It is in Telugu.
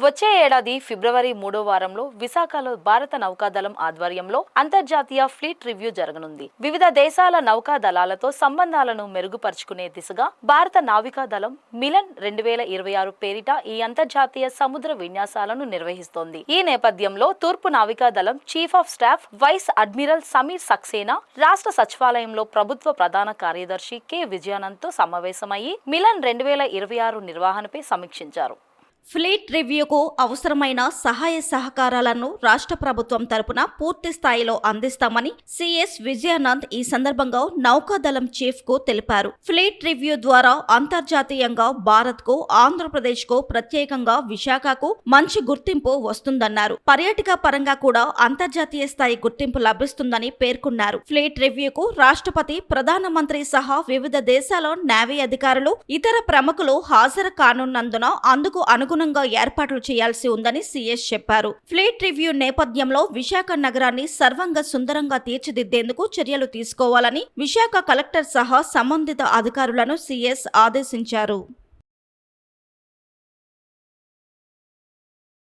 వచ్చే ఏడాది ఫిబ్రవరి 3వ వారంలో విశాఖలో భారత నౌకాదళం ఆధ్వర్యంలో అంతర్జాతీయ ఫ్లీట్ రివ్యూ జరగనుంది. వివిధ దేశాల నౌకాదళాలతో సంబంధాలను మెరుగుపరుచుకునే దిశగా భారత నావికాదళం మిలన్ 2026 పేరిట ఈ అంతర్జాతీయ సముద్ర విన్యాసాలను నిర్వహిస్తోంది. ఈ నేపథ్యంలో తూర్పు నావికాదళం chief of staff vice admiral Sameer Saxena రాష్ట్ర సచివాలయంలో ప్రభుత్వ ప్రధాన కార్యదర్శి కె విజయానంద్తో సమావేశమయ్యి మిలన్ 2026 నిర్వహణపై సమీక్షించారు. ఫ్లీట్ రివ్యూకు అవసరమైన సహాయ సహకారాలను రాష్ట్ర ప్రభుత్వం తరపున పూర్తి స్థాయిలో అందిస్తామని సిఎస్ విజయానంద్ ఈ సందర్భంగా నౌకాదళం చీఫ్ కు తెలిపారు. ఫ్లీట్ రివ్యూ ద్వారా అంతర్జాతీయంగా భారత్ కు, ఆంధ్రప్రదేశ్ కు, ప్రత్యేకంగా విశాఖకు మంచి గుర్తింపు వస్తుందన్నారు. పర్యాటక పరంగా కూడా అంతర్జాతీయ స్థాయి గుర్తింపు లభిస్తుందని పేర్కొన్నారు. ఫ్లీట్ రివ్యూకు రాష్ట్రపతి, ప్రధానమంత్రి సహా వివిధ దేశాల నేవీ అధికారులు, ఇతర ప్రముఖులు హాజరు కానున్నందున అందుకు అనుగుణంగా ఏర్పాట్లు చేయాల్సి ఉందని సీఎస్ చెప్పారు. ఫ్లీట్ రివ్యూ నేపథ్యంలో విశాఖ నగరాన్ని సర్వంగా సుందరంగా తీర్చిదిద్దేందుకు చర్యలు తీసుకోవాలని విశాఖ కలెక్టర్ సహా సంబంధిత అధికారులను సీఎస్ ఆదేశించారు.